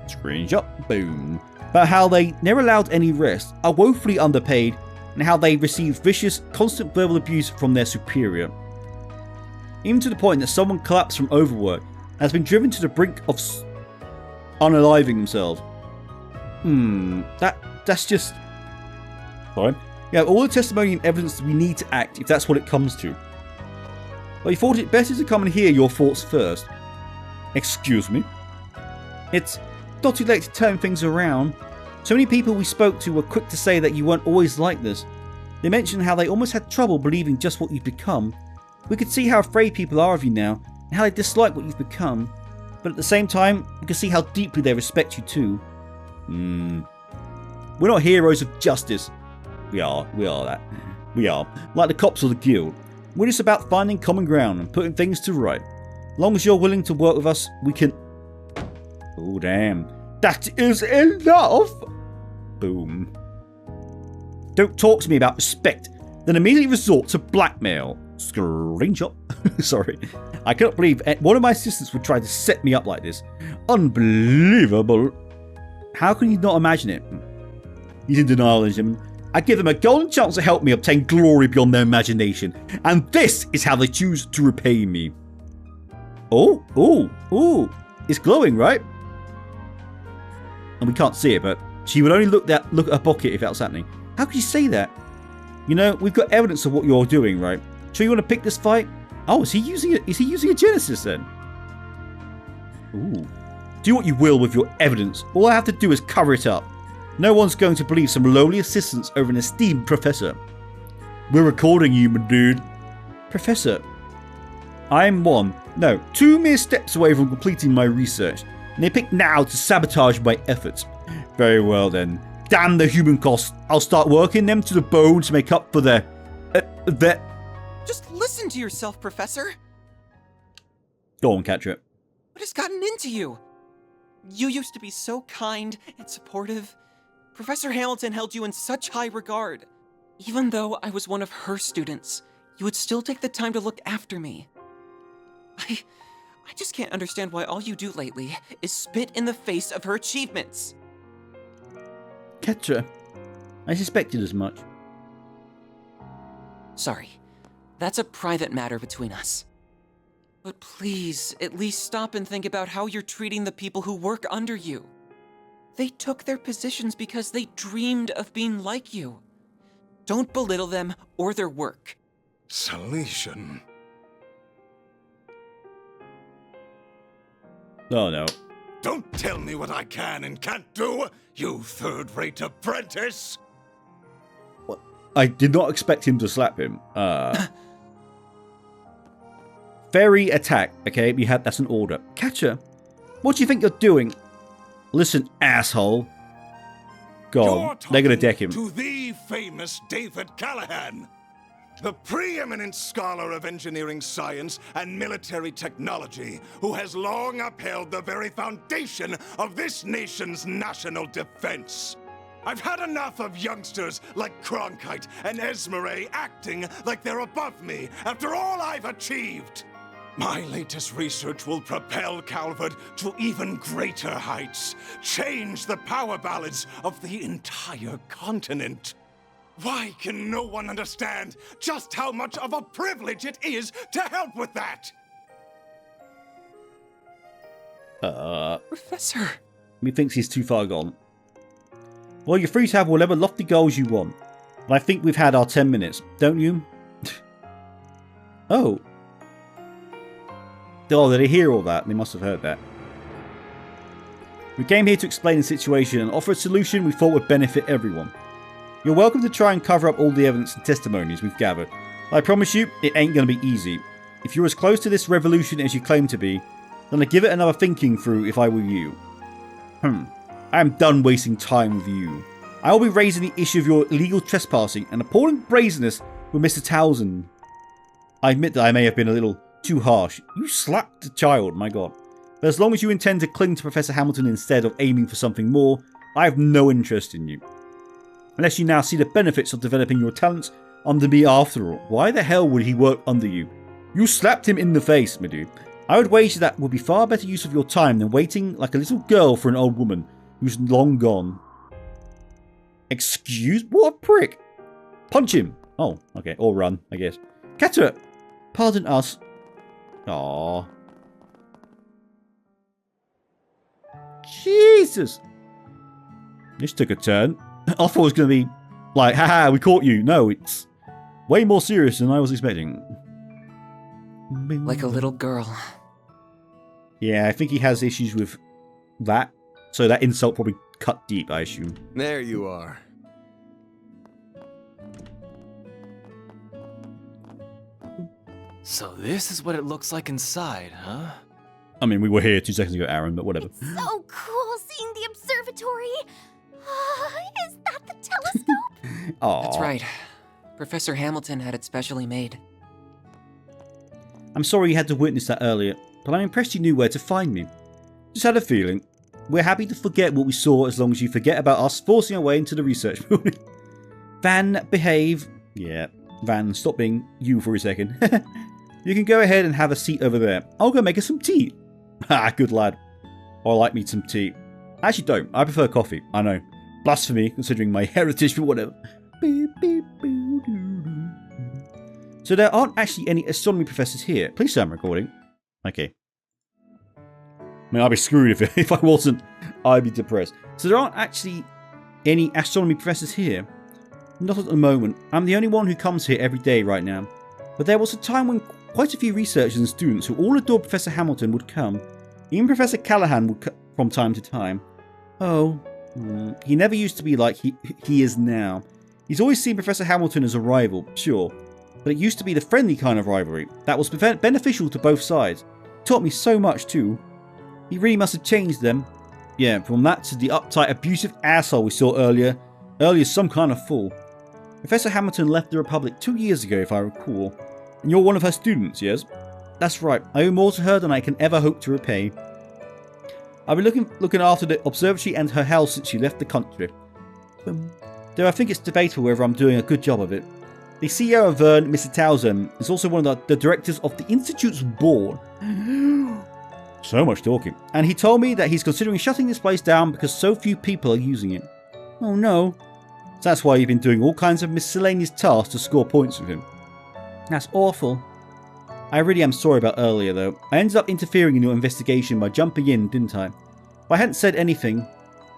Screenshot, boom. About how they never allowed any rest, are woefully underpaid, and how they receive vicious, constant verbal abuse from their superior. Even to the point that someone collapsed from overwork and has been driven to the brink of unaliving themselves. That's just... Fine. Yeah, all the testimony and evidence we need to act if that's what it comes to. But you thought it better to come and hear your thoughts first. Excuse me? It's not too late to turn things around. So many people we spoke to were quick to say that you weren't always like this. They mentioned how they almost had trouble believing just what you've become. We could see how afraid people are of you now, and how they dislike what you've become. But at the same time, we can see how deeply they respect you too. We're not heroes of justice. We are that. We are. Like the cops or the guild. We're just about finding common ground and putting things to right. As long as you're willing to work with us, we can... Oh, damn. That is enough! Boom. Don't talk to me about respect, then immediately resort to blackmail. Screenshot. Sorry. I cannot believe one of my assistants would try to set me up like this. Unbelievable. How can you not imagine it? He's in denial, gentlemen. I give them a golden chance to help me obtain glory beyond their imagination. And this is how they choose to repay me. Oh. It's glowing, right? And we can't see it, but she would only look at her pocket if that was happening. How could you say that? You know, we've got evidence of what you're doing, right? Sure you want to pick this fight? Oh, is he using a Genesis then? Ooh. Do what you will with your evidence. All I have to do is cover it up. No one's going to believe some lowly assistants over an esteemed professor. We're recording you, my dude. Professor, I'm two mere steps away from completing my research, and they pick now to sabotage my efforts. Very well then. Damn the human cost. I'll start working them to the bone to make up for their... Just listen to yourself, Professor. Go on, Quatre. What has gotten into you? You used to be so kind and supportive. Professor Hamilton held you in such high regard. Even though I was one of her students, you would still take the time to look after me. I just can't understand why all you do lately is spit in the face of her achievements. Quatre, I suspected as much. Sorry, that's a private matter between us. But please, at least stop and think about how you're treating the people who work under you. They took their positions because they dreamed of being like you. Don't belittle them or their work. Salesian. Oh no. Don't tell me what I can and can't do, you third-rate apprentice! I did not expect him to slap him. Fairy attack. Okay, that's an order. Catcher, what do you think you're doing? Listen, asshole. Go on. They're gonna deck him. To the famous David Callahan, the preeminent scholar of engineering science and military technology, who has long upheld the very foundation of this nation's national defense. I've had enough of youngsters like Cronkite and Esmeralda acting like they're above me after all I've achieved. My latest research will propel Calvard to even greater heights, change the power balance of the entire continent. Why can no one understand just how much of a privilege it is to help with that? Professor. He thinks he's too far gone. Well, you're free to have whatever lofty goals you want. But I think we've had our 10 minutes, don't you? Oh. Oh, did they hear all that? They must have heard that. We came here to explain the situation and offer a solution we thought would benefit everyone. You're welcome to try and cover up all the evidence and testimonies we've gathered. I promise you, it ain't gonna be easy. If you're as close to this revolution as you claim to be, then I'd give it another thinking through if I were you. I am done wasting time with you. I will be raising the issue of your illegal trespassing and appalling brazenness with Mr. Tausend. I admit that I may have been a little too harsh. You slapped a child, my god. But as long as you intend to cling to Professor Hamilton instead of aiming for something more, I have no interest in you. Unless you now see the benefits of developing your talents under me after all. Why the hell would he work under you? You slapped him in the face, my dude. I would wager that would be far better use of your time than waiting like a little girl for an old woman who's long gone. Excuse? What a prick! Punch him! Oh, okay. Or run, I guess. Quatre! Pardon us. Aww. Jesus! This took a turn. I thought it was going to be like, haha, we caught you. No, it's way more serious than I was expecting. Like a little girl. Yeah, I think he has issues with that. So that insult probably cut deep, I assume. There you are. So this is what it looks like inside, huh? I mean, we were here 2 seconds ago, Aaron, but whatever. It's so cool seeing the observatory. Is that the telescope? Aww. That's right. Professor Hamilton had it specially made. I'm sorry you had to witness that earlier, but I'm impressed you knew where to find me. Just had a feeling. We're happy to forget what we saw as long as you forget about us forcing our way into the research building. Van, behave. Yeah, Van, stop being you for a second. You can go ahead and have a seat over there. I'll go make us some tea. Ah, good lad. I like me some tea. I actually don't. I prefer coffee. I know. Blasphemy, considering my heritage, but whatever. So there aren't actually any astronomy professors here. Please say I'm recording. Okay. I mean, I'd be screwed if I wasn't. I'd be depressed. So there aren't actually any astronomy professors here. Not at the moment. I'm the only one who comes here every day right now. But there was a time when quite a few researchers and students who all adored Professor Hamilton would come. Even Professor Callahan would come from time to time. Oh, he never used to be like he is now. He's always seen Professor Hamilton as a rival, sure. But it used to be the friendly kind of rivalry that was beneficial to both sides. He taught me so much too. He really must have changed them. Yeah, from that to the uptight, abusive asshole we saw earlier. Earlier, some kind of fool. Professor Hamilton left the Republic 2 years ago, if I recall. And you're one of her students, yes? That's right. I owe more to her than I can ever hope to repay. I've been looking after the observatory and her house since she left the country. Though I think it's debatable whether I'm doing a good job of it. The CEO of Vern, Mr. Tausend, is also one of the directors of the Institute's board. So much talking. And he told me that he's considering shutting this place down because so few people are using it. Oh no. So that's why you've been doing all kinds of miscellaneous tasks to score points with him. That's awful. I really am sorry about earlier though. I ended up interfering in your investigation by jumping in, didn't I? If I hadn't said anything,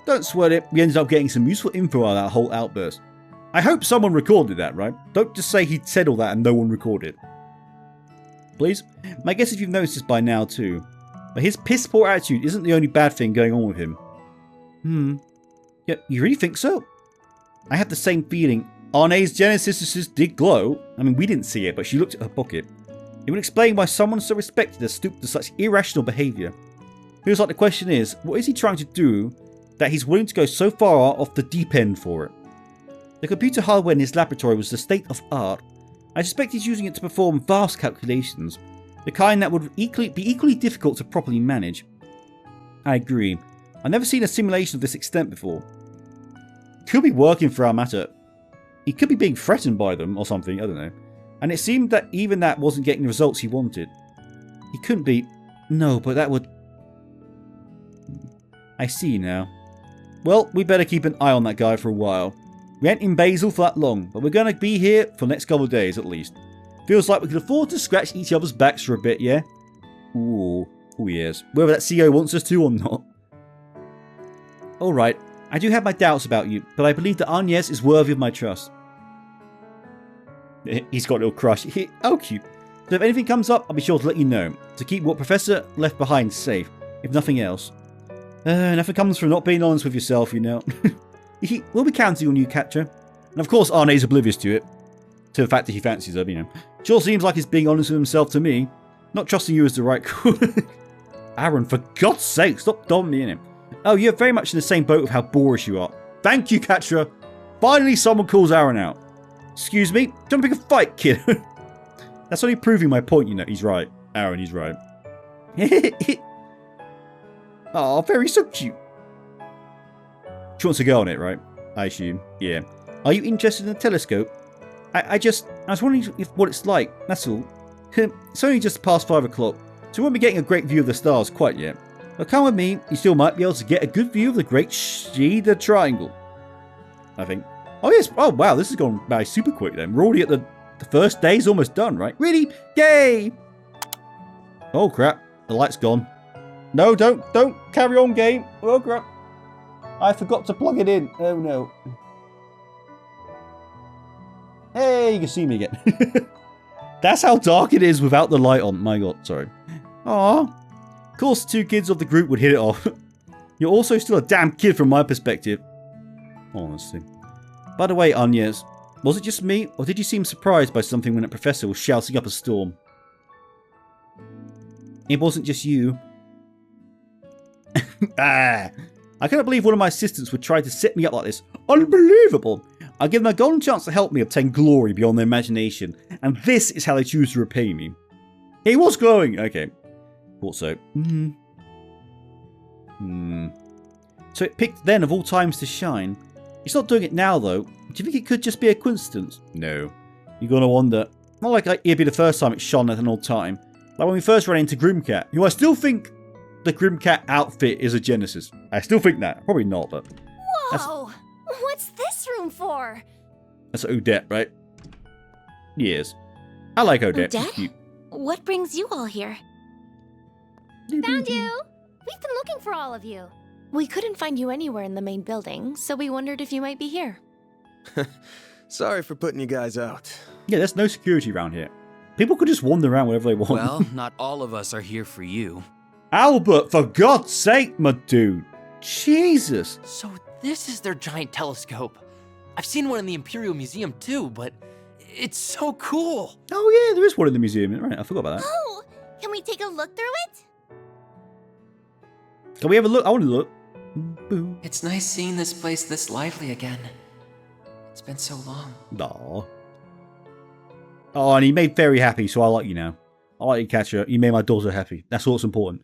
don't sweat it, we ended up getting some useful info out of that whole outburst. I hope someone recorded that, right? Don't just say he said all that and no one recorded it. Please? I guess if you've noticed this by now too. But his piss-poor attitude isn't the only bad thing going on with him. Yeah, you really think so? I have the same feeling. Arne's genesis did glow. I mean, we didn't see it, but she looked at her pocket. It would explain why someone so respected has stooped to such irrational behaviour. Feels like the question is, what is he trying to do that he's willing to go so far off the deep end for it? The computer hardware in his laboratory was the state of art. I suspect he's using it to perform vast calculations, the kind that would be equally difficult to properly manage. I agree. I've never seen a simulation of this extent before. Could be working for our matter. He could be being threatened by them or something, I don't know. And it seemed that even that wasn't getting the results he wanted. He couldn't be... No, but that would... I see now. Well, we better keep an eye on that guy for a while. We ain't in Basel for that long, but we're going to be here for the next couple of days at least. Feels like we can afford to scratch each other's backs for a bit, yeah? Ooh, oh yes. Whether that CEO wants us to or not. Alright, I do have my doubts about you, but I believe that Agnes is worthy of my trust. He's got a little crush. Oh, cute. So if anything comes up, I'll be sure to let you know. To keep what Professor left behind safe, if nothing else. Nothing comes from not being honest with yourself, you know. We'll be counting on you, Quatre. And of course, Arne's oblivious to it. To the fact that he fancies her, you know. Sure seems like he's being honest with himself to me. Not trusting you as the right call. Aaron, for God's sake, stop dominating him. Oh, you're very much in the same boat with how boorish you are. Thank you, Quatre. Finally, someone calls Aaron out. Excuse me? Don't pick a fight, kid. That's only proving my point, you know. He's right. Aaron, he's right. Oh, very so cute. She wants to go on it, right? I assume. Yeah. Are you interested in the telescope? I was wondering what it's like, that's all. It's only just past 5 o'clock, so we won't be getting a great view of the stars quite yet. But come with me, you still might be able to get a good view of the great the Triangle. I think. Oh yes, oh wow, this has gone by super quick then. We're already at the first day's almost done, right? Really? Yay! Oh crap, the light's gone. No, don't carry on, game. Oh crap. I forgot to plug it in. Oh no. Hey, you can see me again. That's how dark it is without the light on. My god, sorry. Aww. Of course, the 2 kids of the group would hit it off. You're also still a damn kid from my perspective. Honestly. By the way, Agnes, was it just me, or did you seem surprised by something when the professor was shouting up a storm? It wasn't just you. I cannot believe one of my assistants would try to set me up like this. Unbelievable! I give them a golden chance to help me obtain glory beyond their imagination, and this is how they choose to repay me. He was glowing! Okay. Thought so. So it picked then of all times to shine. It's not doing it now though. Do you think it could just be a coincidence? No. You're gonna wonder. Not like it'd be the first time it shone at an old time. Like when we first ran into Grimcat, who I still think the Grimcat outfit is a Genesis. I still think that. Probably not, but... Whoa! What's this room for? That's Odette, right? Yes. I like Odette. Odette? She's cute. What brings you all here? Found you! We've been looking for all of you. We couldn't find you anywhere in the main building, so we wondered if you might be here. Sorry for putting you guys out. Yeah, there's no security around here. People could just wander around wherever they want. Well, not all of us are here for you. Albert, for God's sake, my dude. Jesus. So this is their giant telescope. I've seen one in the Imperial Museum too, but it's so cool. Oh yeah, there is one in the museum. Right, I forgot about that. Oh! Can we take a look through it? Can we have a look? I want to look. Boo. It's nice seeing this place this lively again. It's been so long. Aww. Oh, and he made Fairy happy, so I like you now. I like you, Quatre. You made my daughter happy. That's what's important.